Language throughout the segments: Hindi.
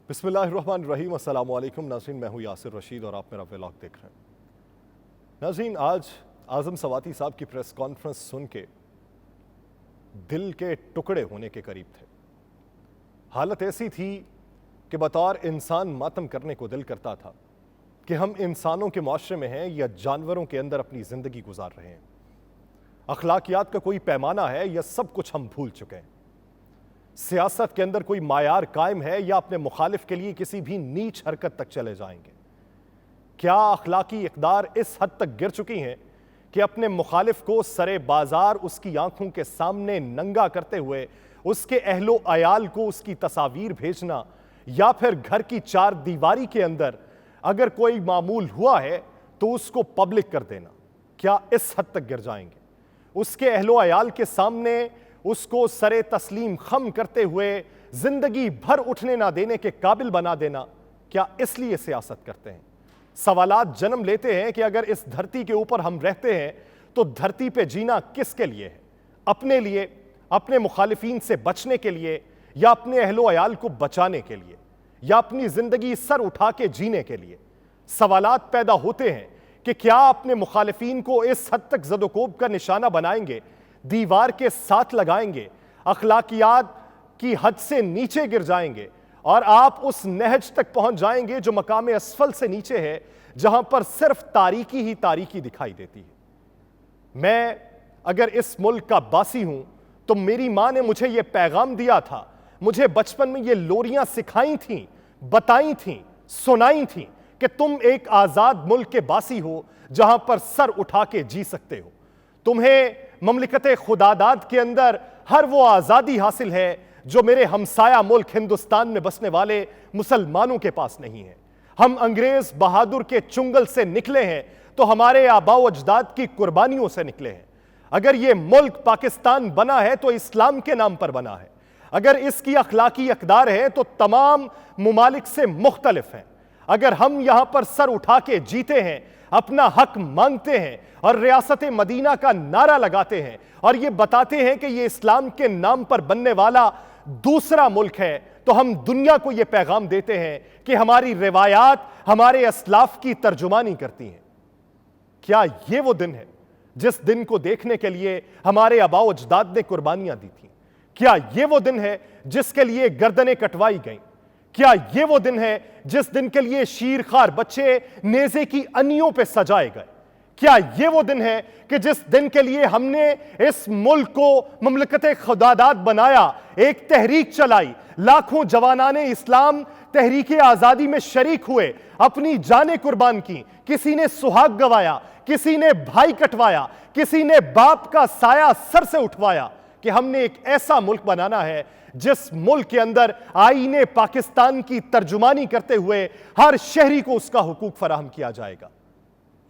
बिस्मिल्लाहिर्रहमानिर्रहीम। अस्सलाम वालेकुम नाज़रीन, मैं हूँ यासिर रशीद और आप मेरा व्लॉग देख रहे हैं। नाज़रीन, आज आज़म सवाती साहब की प्रेस कॉन्फ्रेंस सुन के दिल के टुकड़े होने के करीब थे। हालत ऐसी थी कि बतौर इंसान मातम करने को दिल करता था कि हम इंसानों के माशरे में हैं या जानवरों के अंदर अपनी ज़िंदगी गुजार रहे हैं। अखलाकियात का कोई पैमाना है या सब कुछ हम भूल चुके हैं। सियासत के अंदर कोई मायार कायम है या अपने मुखालिफ के लिए किसी भी नीच हरकत तक चले जाएंगे। क्या अखलाकी इक़दार इस हद तक गिर चुकी हैं कि अपने मुखालिफ को सरे बाजार उसकी आंखों के सामने नंगा करते हुए उसके अहलो अयाल को उसकी तस्वीर भेजना या फिर घर की चार दीवारी के अंदर अगर कोई मामूल हुआ है तो उसको पब्लिक कर देना, क्या इस हद तक गिर जाएंगे? उसके अहलो अयाल के सामने उसको सरे तस्लीम खम करते हुए जिंदगी भर उठने ना देने के काबिल बना देना, क्या इसलिए सियासत करते हैं? सवालात जन्म लेते हैं कि अगर इस धरती के ऊपर हम रहते हैं तो धरती पे जीना किसके लिए है? अपने लिए, अपने मुखालिफिन से बचने के लिए, या अपने अहलो अयाल को बचाने के लिए, या अपनी जिंदगी सर उठा के जीने के लिए? सवालात पैदा होते हैं कि क्या अपने मुखालिफिन को इस हद तक ज़दोकोब का निशाना बनाएंगे, दीवार के साथ लगाएंगे, अखलाकियात की हद से नीचे गिर जाएंगे और आप उस नहज तक पहुंच जाएंगे जो मकाम असफल से नीचे है, जहां पर सिर्फ तारीकी ही तारीकी दिखाई देती है। मैं अगर इस मुल्क का बासी हूं तो मेरी मां ने मुझे यह पैगाम दिया था, मुझे बचपन में ये लोरियां सिखाई थीं, बताई थीं, सुनाई थीं कि तुम एक आजाद मुल्क के बासी हो जहां पर सर उठा के जी सकते हो। तुम्हें ममलिकत खुदादाद के अंदर हर वो आज़ादी हासिल है जो मेरे हमसाया मुल्क हिंदुस्तान में बसने वाले मुसलमानों के पास नहीं है। हम अंग्रेज बहादुर के चुंगल से निकले हैं तो हमारे आबाओ अजदाद की कुर्बानियों से निकले हैं। अगर ये मुल्क पाकिस्तान बना है तो इस्लाम के नाम पर बना है। अगर इसकी अखलाकी इक़दार है तो तमाम मुमालिक से मुख्तलिफ है। अगर हम यहां पर सर उठा के जीते हैं, अपना हक मांगते हैं और रियासत मदीना का नारा लगाते हैं और यह बताते हैं कि यह इस्लाम के नाम पर बनने वाला दूसरा मुल्क है, तो हम दुनिया को यह पैगाम देते हैं कि हमारी रिवायात हमारे अस्लाफ की तर्जुमानी करती हैं। क्या यह वो दिन है जिस दिन को देखने के लिए हमारे आबाओ अजदाद ने कुर्बानियां दी थी? क्या यह वो दिन है जिसके लिए गर्दनें कटवाई गईं? क्या यह वो दिन है जिस दिन के लिए शीरखार बच्चे नेज़े की अनियों पे सजाए गए? क्या यह वो दिन है कि जिस दिन के लिए हमने इस मुल्क को ममलिकत खुदादाद बनाया, एक तहरीक चलाई, लाखों जवानाने इस्लाम तहरीक आज़ादी में शरीक हुए, अपनी जानें कुर्बान की, किसी ने सुहाग गवाया, किसी ने भाई कटवाया, किसी ने बाप का साया सर से उठवाया कि हमने एक ऐसा मुल्क बनाना है जिस मुल्क के अंदर आईने पाकिस्तान की तर्जुमानी करते हुए हर शहरी को उसका हुकूक फराहम किया जाएगा।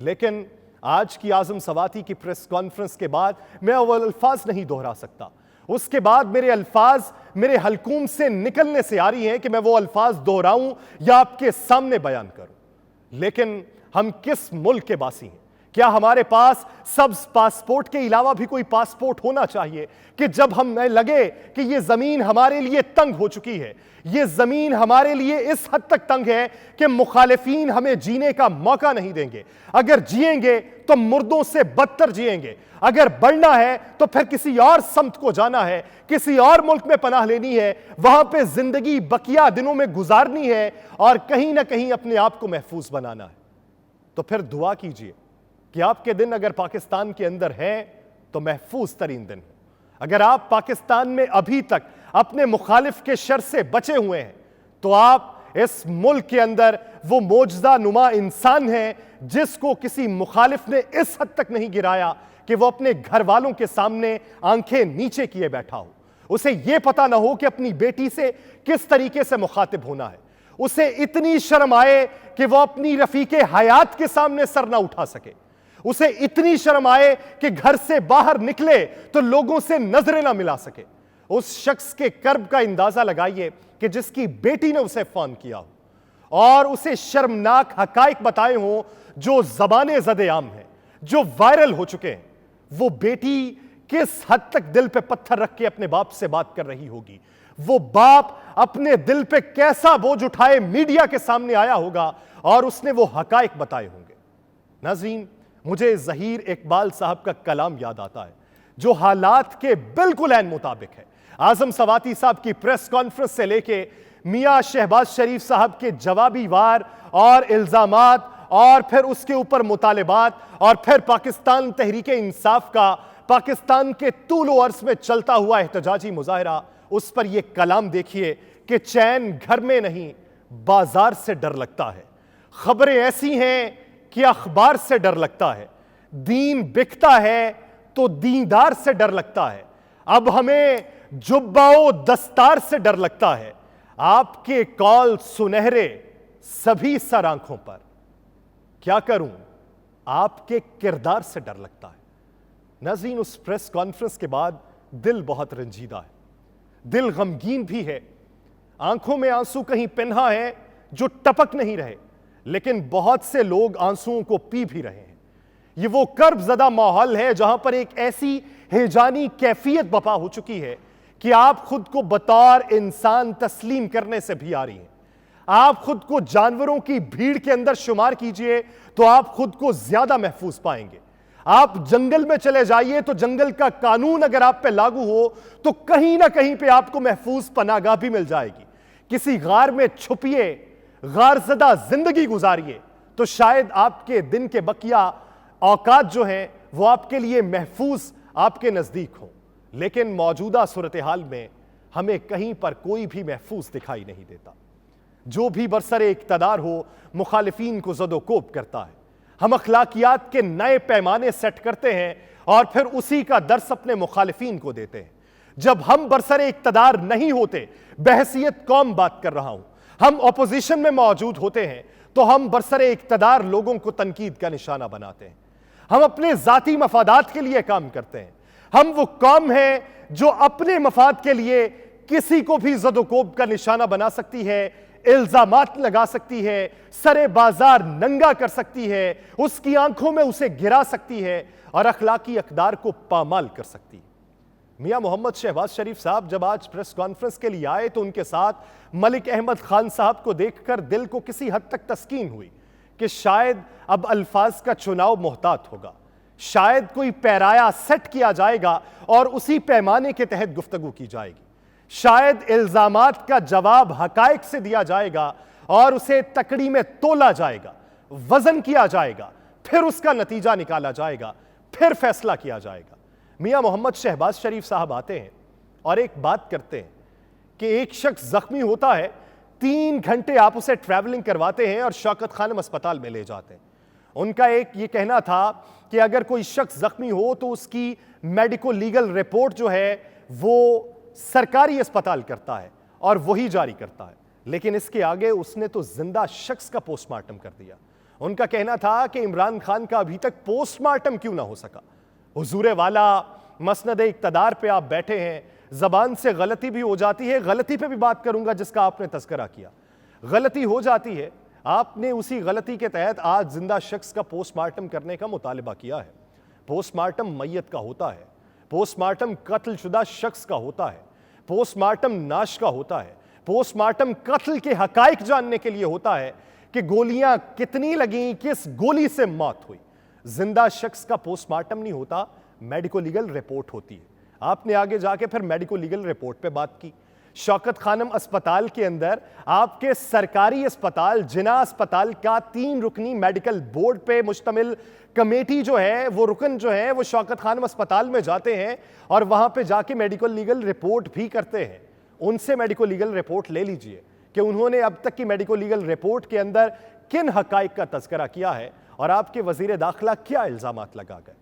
लेकिन आज की आज़म सवाती की प्रेस कॉन्फ्रेंस के बाद मैं वो अल्फाज नहीं दोहरा सकता। उसके बाद मेरे अल्फाज मेरे हलकूम से निकलने से आ रही हैं कि मैं वो अल्फाज दोहराऊं या आपके सामने बयान करूं। लेकिन हम किस मुल्क के बासी हैं? क्या हमारे पास सब्ज पासपोर्ट के अलावा भी कोई पासपोर्ट होना चाहिए कि जब हमें लगे कि यह जमीन हमारे लिए तंग हो चुकी है, यह जमीन हमारे लिए इस हद तक तंग है कि मुखालिफिन हमें जीने का मौका नहीं देंगे, अगर जिएंगे तो मुर्दों से बदतर जिएंगे, अगर बढ़ना है तो फिर किसी और समत को जाना है, किसी और मुल्क में पनाह लेनी है, वहां पे जिंदगी बकिया दिनों में गुजारनी है और कहीं ना कहीं अपने आप को महफूज बनाना है, तो फिर दुआ कीजिए कि आपके दिन अगर पाकिस्तान के अंदर हैं तो महफूज तरीन दिन हो। अगर आप पाकिस्तान में अभी तक अपने मुखालिफ के शर से बचे हुए हैं तो आप इस मुल्क के अंदर वो मोजज़ा नुमा इंसान हैं जिसको किसी मुखालिफ ने इस हद तक नहीं गिराया कि वो अपने घर वालों के सामने आंखें नीचे किए बैठा हो। उसे यह पता ना हो कि अपनी बेटी से किस तरीके से मुखातिब होना है। उसे इतनी शर्म आए कि वो अपनी रफीके हयात के सामने सर ना उठा सके। उसे इतनी शर्म आए कि घर से बाहर निकले तो लोगों से नजरें ना मिला सके। उस शख्स के कर्ब का अंदाजा लगाइए कि जिसकी बेटी ने उसे फोन किया हो और उसे शर्मनाक हकाइक बताए हों जो ज़बाने ज़द-ए-आम हैं, जो वायरल हो चुके हैं। वो बेटी किस हद तक दिल पे पत्थर रख के अपने बाप से बात कर रही होगी, वो बाप अपने दिल पे कैसा बोझ उठाए मीडिया के सामने आया होगा और उसने वो हकायक बताए होंगे। नाज़रीन, मुझे ज़हीर इकबाल साहब का कलाम याद आता है जो हालात के बिल्कुल ऐन मुताबिक है। आज़म सवाती साहब की प्रेस कॉन्फ्रेंस से लेके मियां शहबाज शरीफ साहब के जवाबी वार और इल्जामात और फिर उसके ऊपर मुतालिबात और फिर पाकिस्तान तहरीक इंसाफ का पाकिस्तान के तूलो अर्ज में चलता हुआ एहतजाजी मुजाहिरा, उस पर यह कलाम देखिए कि चैन घर में नहीं बाजार से डर लगता है। खबरें ऐसी हैं कि अखबार से डर लगता है। दीन बिकता है तो दीनदार से डर लगता है। अब हमें जुब्बाओ दस्तार से डर लगता है। आपके कॉल सुनहरे सभी सर आंखों पर, क्या करूं आपके किरदार से डर लगता है। नाज़रीन, उस प्रेस कॉन्फ्रेंस के बाद दिल बहुत रंजीदा है, दिल गमगीन भी है, आंखों में आंसू कहीं पिन्हा है जो टपक नहीं रहे, लेकिन बहुत से लोग आंसुओं को पी भी रहे हैं। ये वो कर्बज़दा माहौल है जहां पर एक ऐसी हिजानी कैफियत बपा हो चुकी है कि आप खुद को बतौर इंसान तस्लीम करने से भी आ रही हैं। आप खुद को जानवरों की भीड़ के अंदर शुमार कीजिए तो आप खुद को ज्यादा महफूज पाएंगे। आप जंगल में चले जाइए तो जंगल का कानून अगर आप पे लागू हो तो कहीं ना कहीं पे आपको महफूज पनागाह भी मिल जाएगी। किसी गार में छुपिए, गारज़दा जिंदगी गुजारिए तो शायद आपके दिन के बकिया औकात जो हैं वो आपके लिए महफूज आपके नजदीक हो। लेकिन मौजूदा सूरत हाल में हमें कहीं पर कोई भी महफूज दिखाई नहीं देता। जो भी बरसरे इक्तदार हो मुखालिफीन को ज़दोकोब करता है। हम अखलाकियात के नए पैमाने सेट करते हैं और फिर उसी का दर्स अपने मुखालिफीन को देते हैं। जब हम बरसरे इक्तदार नहीं होते, बहसियत कौम बात कर रहा हूं, हम ऑपोजिशन में मौजूद होते हैं तो हम बरसरे इक्तदार लोगों को तनकीद का निशाना बनाते हैं। हम अपने जाती मफादात के लिए काम करते हैं। हम वो कौम है जो अपने मफाद के लिए किसी को भी ज़दोकोब का निशाना बना सकती है, इल्जामात लगा सकती है, सरे बाजार नंगा कर सकती है, उसकी आंखों में उसे गिरा सकती है और अखलाकी अकदार को पामाल कर सकती है। मियां मोहम्मद शहबाज शरीफ साहब जब आज प्रेस कॉन्फ्रेंस के लिए आए तो उनके साथ मलिक अहमद खान साहब को देखकर दिल को किसी हद तक तस्कीन हुई कि शायद अब अल्फाज का चुनाव मोहतात होगा, शायद कोई पैराया सेट किया जाएगा और उसी पैमाने के तहत गुफ्तगू की जाएगी, शायद इल्जामात का जवाब हकायक से दिया जाएगा और उसे तकड़ी में तोला जाएगा, वजन किया जाएगा, फिर उसका नतीजा निकाला जाएगा, फिर फैसला किया जाएगा। मियां मोहम्मद शहबाज शरीफ साहब आते हैं और एक बात करते हैं कि एक शख्स जख्मी होता है, 3 घंटे आप उसे ट्रैवलिंग करवाते हैं और शौकत खानम अस्पताल में ले जाते हैं। उनका एक ये कहना था कि अगर कोई शख्स जख्मी हो तो उसकी मेडिको लीगल रिपोर्ट जो है वो सरकारी अस्पताल करता है और वही जारी करता है, लेकिन इसके आगे उसने तो जिंदा शख्स का पोस्टमार्टम कर दिया। उनका कहना था कि इमरान खान का अभी तक पोस्टमार्टम क्यों ना हो सका। हुजूरे वाला मसनद इक्तदार पे आप बैठे हैं, जबान से गलती भी हो जाती है, गलती पे भी बात करूंगा जिसका आपने तस्करा किया, गलती हो जाती है। आपने उसी गलती के तहत आज जिंदा शख्स का पोस्टमार्टम करने का मुतालिबा किया है। पोस्टमार्टम मैयत का होता है, पोस्टमार्टम कत्लशुदा शख्स का होता है, पोस्टमार्टम नाश का होता है, पोस्टमार्टम कत्ल के हकायक जानने के लिए होता है कि गोलियां कितनी लगीं, किस गोली से मौत हुई। जिंदा शख्स का पोस्टमार्टम नहीं होता, मेडिको लीगल रिपोर्ट होती है। आपने आगे जाके फिर मेडिको लीगल रिपोर्ट पे बात की। शौकत खानम अस्पताल के अंदर आपके सरकारी अस्पताल जिना अस्पताल का 3 रुकनी मेडिकल बोर्ड पे मुश्तमिल कमेटी जो है, वो रुकन जो है वो शौकत खानम अस्पताल में जाते हैं और वहां पे जाके मेडिकल लीगल रिपोर्ट भी करते हैं। उनसे मेडिको लीगल रिपोर्ट ले लीजिए कि उन्होंने अब तक की मेडिको लीगल रिपोर्ट के अंदर किन हकायक का तज़किरा किया है और आपके वजीर दाखिला क्या इल्जामात लगा गए।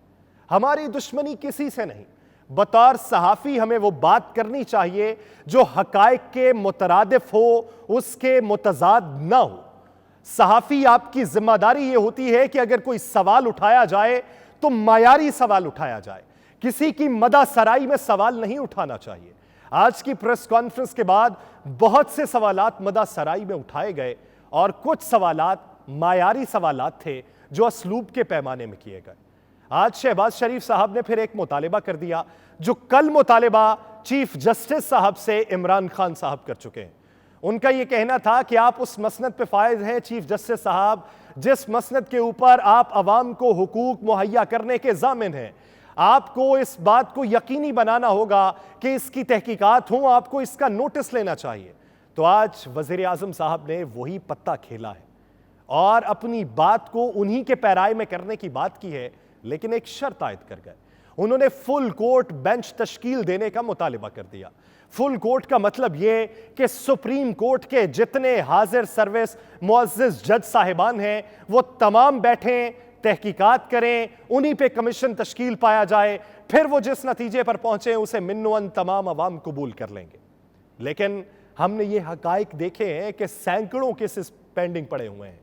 हमारी दुश्मनी किसी से नहीं, बतौर सहाफ़ी हमें वो बात करनी चाहिए जो हकायक के मुतरादिफ हो, उसके मुतजाद ना हो। सहाफ़ी आपकी जिम्मेदारी ये होती है कि अगर कोई सवाल उठाया जाए तो मायारी सवाल उठाया जाए, किसी की मदासराई में सवाल नहीं उठाना चाहिए। आज की प्रेस कॉन्फ्रेंस के बाद बहुत से सवालात मदासराई में उठाए गए और कुछ सवालात मायारी सवालात थे जो असलूब के पैमाने में किए गए। आज शहबाज शरीफ साहब ने फिर एक मुतालिबा कर दिया, जो कल मुतालिबा चीफ जस्टिस साहब से इमरान खान साहब कर चुके हैं। उनका यह कहना था कि आप उस मसनद पे फायज हैं चीफ जस्टिस साहब, जिस मसनद के ऊपर आप अवाम को हुकूक मुहैया करने के जामिन हैं। आपको इस बात को यकीनी बनाना होगा कि इसकी तहकीकात हों, आपको इसका नोटिस लेना चाहिए। तो आज वज़ीर आज़म साहब ने वही पत्ता खेला है और अपनी बात को उन्हीं के पैराए में करने की बात की है, लेकिन एक शर्त आयद कर गए। उन्होंने फुल कोर्ट बेंच तश्कील देने का मुतालिबा कर दिया। फुल कोर्ट का मतलब यह कि सुप्रीम कोर्ट के जितने हाजिर सर्विस मुअज़्ज़िज़ जज साहिबान हैं वो तमाम बैठें, तहकीकात करें, उन्हीं पे कमीशन तश्कील पाया जाए, फिर वो जिस नतीजे पर पहुंचे उसे मिन्नुअन तमाम अवाम कबूल कर लेंगे। लेकिन हमने ये हकाइक देखे हैं कि सैकड़ों केसेस पेंडिंग पड़े हुए हैं।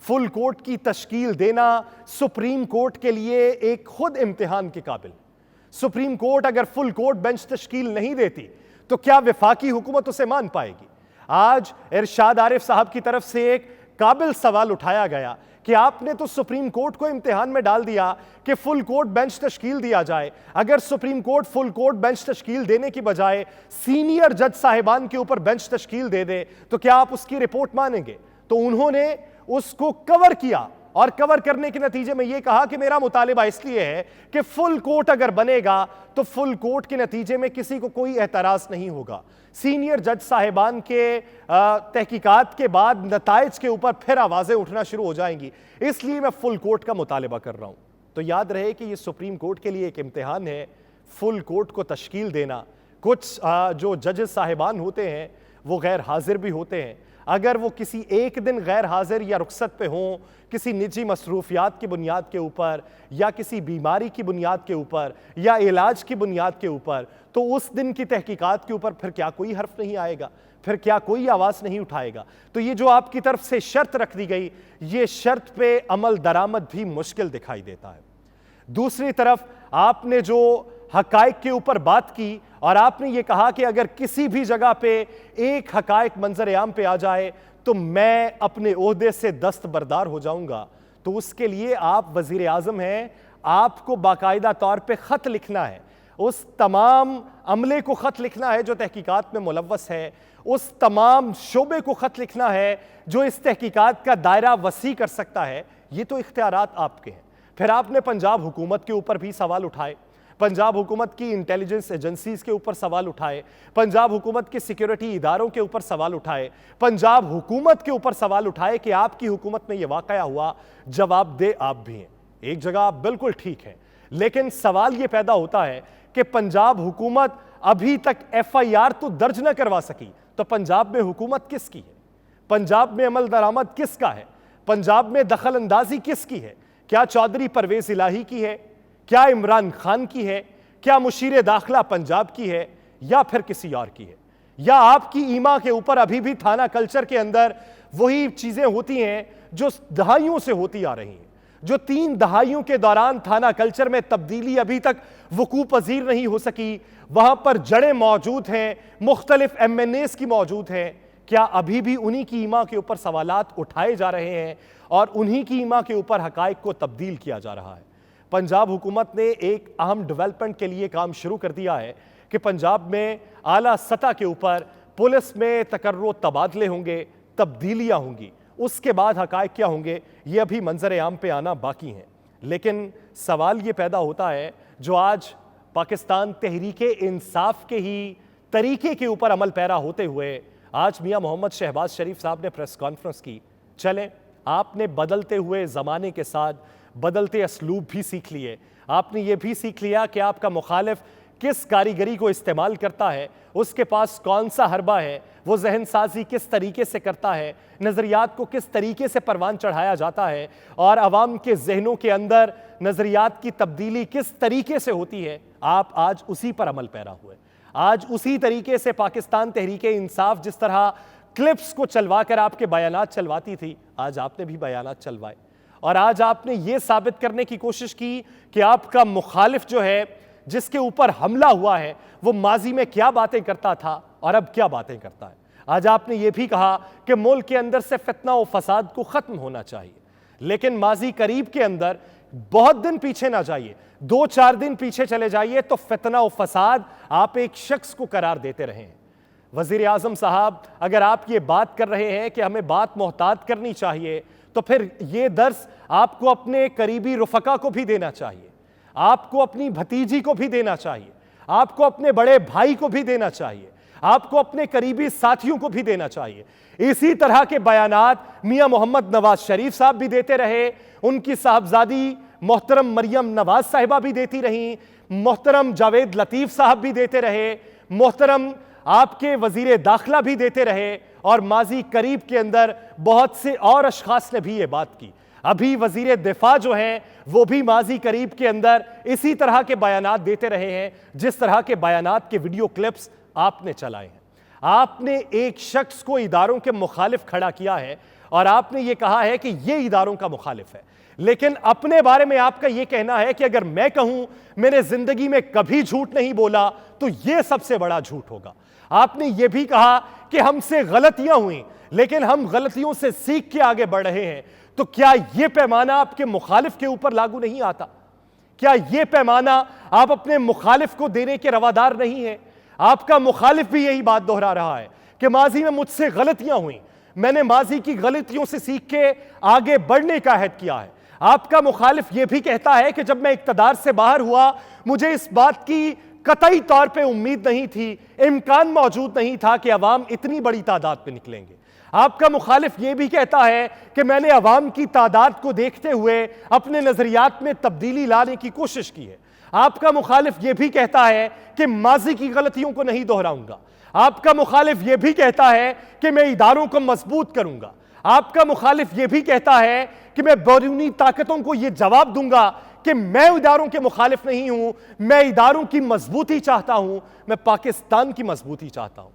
फुल कोर्ट की तश्कील देना सुप्रीम कोर्ट के लिए एक खुद इम्तिहान के काबिल। सुप्रीम कोर्ट अगर फुल कोर्ट बेंच तश्कील नहीं देती तो क्या वफाकी हुकूमत उसे मान पाएगी? आज इरशाद आरिफ साहब की तरफ से एक काबिल सवाल उठाया गया कि आपने तो सुप्रीम कोर्ट को इम्तिहान में डाल दिया कि फुल कोर्ट बेंच तश्कील दिया जाए। अगर supreme court full court bench तश्कील देने की बजाय सीनियर जज साहिबान के ऊपर बेंच तश्कील दे दे तो क्या आप उसकी रिपोर्ट मानेंगे? तो उन्होंने उसको कवर किया और कवर करने के नतीजे में यह कहा कि मेरा मुतालिबा इसलिए है कि फुल कोर्ट अगर बनेगा तो फुल कोर्ट के नतीजे में किसी को कोई एतराज नहीं होगा। सीनियर जज साहिबान के तहकीकात के बाद नताइज के ऊपर फिर आवाजें उठना शुरू हो जाएंगी, इसलिए मैं फुल कोर्ट का मुतालिबा कर रहा हूं। तो याद रहे कि यह सुप्रीम कोर्ट के लिए एक इम्तिहान है, फुल कोर्ट को तश्कील देना। कुछ जो जजेस साहिबान होते हैं वो गैर हाजिर भी होते हैं। अगर वो किसी एक दिन गैर हाजिर या रुखसत पे हों, किसी निजी मसरूफियात की बुनियाद के ऊपर या किसी बीमारी की बुनियाद के ऊपर या इलाज की बुनियाद के ऊपर, तो उस दिन की तहकीकात के ऊपर फिर क्या कोई हर्फ नहीं आएगा? फिर क्या कोई आवाज़ नहीं उठाएगा? तो ये जो आपकी तरफ से शर्त रख दी गई, ये शर्त पे अमल दरामद भी मुश्किल दिखाई देता है। दूसरी तरफ आपने जो हकाइक के ऊपर बात की और आपने ये कहा कि अगर किसी भी जगह पे एक हकाइक मंजर आम पे आ जाए तो मैं अपने ओहदे से दस्तबरदार हो जाऊंगा, तो उसके लिए आप वजीर आजम हैं, आपको बाकायदा तौर पे खत लिखना है, उस तमाम अमले को खत लिखना है जो तहकीकात में मुलव्वस है, उस तमाम शोबे को खत लिखना है जो इस तहकीकात का दायरा वसी कर सकता है। ये तो इख्तियारात आपके हैं। फिर आपने पंजाब हुकूमत के ऊपर भी सवाल उठाए, पंजाब हुकूमत की इंटेलिजेंस एजेंसीज के ऊपर सवाल उठाए, पंजाब हुकूमत के सिक्योरिटी इदारों के ऊपर सवाल उठाए, पंजाब हुकूमत के ऊपर सवाल उठाए कि आपकी हुकूमत में यह वाकया हुआ, जवाब दे आप भी हैं। एक जगह आप बिल्कुल ठीक है, लेकिन सवाल यह पैदा होता है कि पंजाब हुकूमत अभी तक FIR तो दर्ज न करवा सकी, तो पंजाब में हुकूमत किसकी है? पंजाब में अमल दरामद किसका है? पंजाब में दखल अंदाजी किसकी है? क्या चौधरी परवेज इलाही की है? क्या इमरान खान की है? क्या मुशीर दाखिला पंजाब की है या फिर किसी और की है? या आपकी ईमा के ऊपर अभी भी थाना कल्चर के अंदर वही चीजें होती हैं जो दहाइयों से होती आ रही हैं, जो 3 दहाइयों के दौरान थाना कल्चर में तब्दीली अभी तक वकू पजीर नहीं हो सकी? वहां पर जड़ें मौजूद हैं, मुख्तलिफ MNAs की मौजूद हैं। क्या अभी भी उन्हीं की ईमा के ऊपर सवालात उठाए जा रहे हैं और उन्हीं की ईमा के ऊपर हकाइक को तब्दील किया जा रहा है? पंजाब हुकूमत ने एक अहम डेवलपमेंट के लिए काम शुरू कर दिया है कि पंजाब में आला सतह के ऊपर पुलिस में तकर्रो तबादले होंगे, तब्दीलियां होंगी। उसके बाद हकाइक क्या होंगे ये अभी मंजर आम पे आना बाकी हैं। लेकिन सवाल ये पैदा होता है जो आज पाकिस्तान तहरीके इंसाफ के ही तरीके के ऊपर अमल पैरा होते हुए आज मियां मोहम्मद शहबाज शरीफ साहब ने प्रेस कॉन्फ्रेंस की। चलें, आपने बदलते हुए ज़माने के साथ बदलते असलूब भी सीख लिए, आपने ये भी सीख लिया कि आपका मुखालिफ किस कारीगरी को इस्तेमाल करता है, उसके पास कौन सा हरबा है, वो जहन साजी किस तरीके से करता है, नज़रियात को किस तरीके से परवान चढ़ाया जाता है और अवाम के जहनों के अंदर नज़रियात की तब्दीली किस तरीके से होती है। आप आज उसी पर अमल पैरा हुए, आज उसी तरीके से पाकिस्तान तहरीके इंसाफ जिस तरह क्लिप्स को चलवा कर आपके बयानात चलवाती थी, आज आपने भी बयानात चलवाए और आज आपने ये साबित करने की कोशिश की कि आपका मुखालिफ जो है, जिसके ऊपर हमला हुआ है, वो माजी में क्या बातें करता था और अब क्या बातें करता है। आज आपने ये भी कहा कि मुल्क के अंदर से फितना और फसाद को खत्म होना चाहिए, लेकिन माजी करीब के अंदर बहुत दिन पीछे ना जाइए, 2-4 दिन पीछे चले जाइए तो फितना और फसाद आप एक शख्स को करार देते रहे हैं। वजीर आजम साहब, अगर आप ये बात कर रहे हैं कि हमें बात मोहतात करनी चाहिए, तो फिर ये दर्स आपको अपने करीबी रुफका को भी देना चाहिए, आपको अपनी भतीजी को भी देना चाहिए, आपको अपने बड़े भाई को भी देना चाहिए, आपको अपने करीबी साथियों को भी देना चाहिए। इसी तरह के बयानात मियां मोहम्मद नवाज शरीफ साहब भी देते रहे, उनकी साहबजादी मोहतरम मरियम नवाज साहिबा भी देती रहीं, मोहतरम जावेद लतीफ साहब भी देते रहे, मोहतरम आपके वजीर दाखिला भी देते रहे, और माजी करीब के अंदर बहुत से और अशखास ने भी ये बात की। अभी वजीर दिफा जो हैं वो भी माजी करीब के अंदर इसी तरह के बयानात देते रहे हैं, जिस तरह के बयानात के वीडियो क्लिप्स आपने चलाए हैं। आपने एक शख्स को इदारों के मुखालिफ खड़ा किया है और आपने ये कहा है कि ये इदारों का मुखालिफ है, लेकिन अपने बारे में आपका यह कहना है कि अगर मैं कहूं मैंने जिंदगी में कभी झूठ नहीं बोला तो यह सबसे बड़ा झूठ होगा। आपने यह भी कहा कि हमसे गलतियां हुई, लेकिन हम गलतियों से सीख के आगे बढ़ रहे हैं। तो क्या यह पैमाना आपके मुखालिफ के ऊपर लागू नहीं आता? क्या यह पैमाना आप अपने मुखालिफ को देने के रवादार नहीं है? आपका मुखालिफ भी यही बात दोहरा रहा है कि माजी में मुझसे गलतियां हुई, मैंने माजी की गलतियों से सीख के आगे बढ़ने का अहद किया है। आपका मुखालिफ यह भी कहता है कि जब मैं इक्तदार से बाहर हुआ मुझे इस बात की कतई तौर पे उम्मीद नहीं थी, इम्कान मौजूद नहीं था कि अवाम इतनी बड़ी तादाद में निकलेंगे। आपका मुखालिफ यह भी कहता है कि मैंने अवाम की तादाद को देखते हुए अपने नजरियात में तब्दीली लाने की कोशिश की है। आपका मुखालिफ यह भी कहता है कि माजी की गलतियों को नहीं दोहराऊंगा। आपका मुखालिफ यह भी कहता है कि मैं इदारों को मजबूत करूंगा। आपका मुखालिफ यह भी कहता है कि मैं बैरूनी ताकतों को यह जवाब दूंगा कि मैं इदारों के मुखालिफ नहीं हूं, मैं इदारों की मजबूती चाहता हूं, मैं पाकिस्तान की मजबूती चाहता हूं।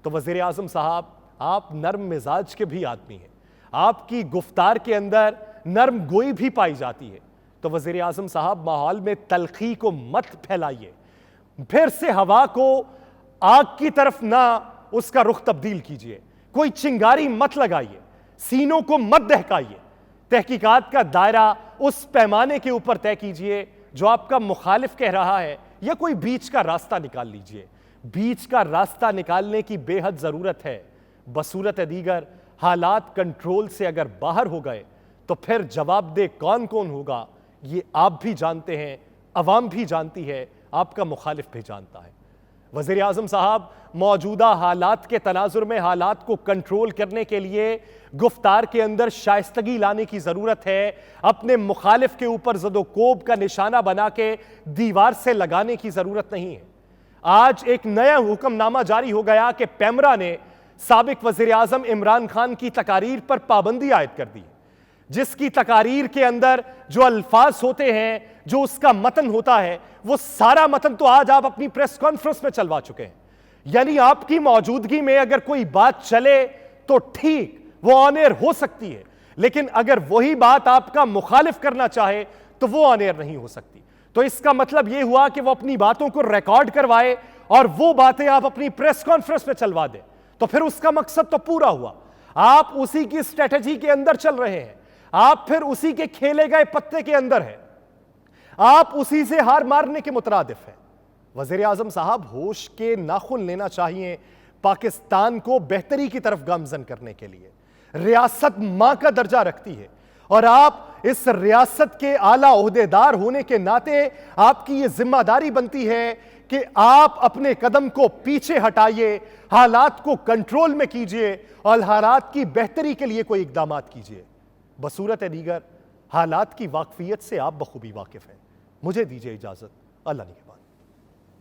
तो वजीर आजम साहब, आप नर्म मिजाज के भी आदमी हैं, आपकी गुफ्तार के अंदर नर्म गोई भी पाई जाती है। तो वजीर आजम साहब, माहौल में तलखी को मत फैलाइए, फिर से हवा को आग की तरफ ना उसका रुख तब्दील कीजिए, कोई चिंगारी मत लगाइए, सीनों को मत दहकाइए। तहकीकात का दायरा उस पैमाने के ऊपर तय कीजिए जो आपका मुखालिफ कह रहा है, या कोई बीच का रास्ता निकाल लीजिए। बीच का रास्ता निकालने की बेहद जरूरत है। बसूरत दीगर हालात कंट्रोल से अगर बाहर हो गए तो फिर जवाबदेह कौन कौन होगा ये आप भी जानते हैं, अवाम भी जानती है, आपका मुखालिफ भी जानता है। वज़ीर आज़म साहब, मौजूदा हालात के तनाजुर में हालात को कंट्रोल करने के लिए गुफ्तार के अंदर शाइस्तगी लाने की ज़रूरत है। अपने मुखालिफ के ऊपर ज़दोकोब का निशाना बना के दीवार से लगाने की ज़रूरत नहीं है। आज एक नया हुक्मनामा जारी हो गया कि पैमरा ने साबिक वज़ीर आज़म इमरान खान की तकारीर पर पाबंदी आयद कर दी, जिसकी तकारीर के अंदर जो अल्फाज होते हैं, जो उसका मतन होता है, वो सारा मतन तो आज आप अपनी प्रेस कॉन्फ्रेंस में चलवा चुके हैं। यानी आपकी मौजूदगी में अगर कोई बात चले तो ठीक, वो ऑन एयर हो सकती है, लेकिन अगर वही बात आपका मुखालिफ करना चाहे तो वो ऑन एयर नहीं हो सकती। तो इसका मतलब यह हुआ कि वो अपनी बातों को रिकॉर्ड करवाए और वो बातें आप अपनी प्रेस कॉन्फ्रेंस में चलवा दें, तो फिर उसका मकसद तो पूरा हुआ। आप उसी की स्ट्रेटेजी के अंदर चल रहे हैं, आप फिर उसी के खेले गए पत्ते के अंदर हैं, आप उसी से हार मारने के मुतरादिफ हैं। वज़ीर आज़म साहब, होश के नाखुन लेना चाहिए पाकिस्तान को बेहतरी की तरफ गामजन करने के लिए। रियासत मां का दर्जा रखती है और आप इस रियासत के आला ओहदेदार होने के नाते आपकी यह जिम्मेदारी बनती है कि आप अपने कदम को पीछे हटाइए, हालात को कंट्रोल में कीजिए और हालात की बेहतरी के लिए कोई इकदाम कीजिए। बसूरत दीगर हालात की वाकफियत से आप बखूबी वाकिफ हैं। मुझे दीजिए इजाजत। अल्लाह निगहबान।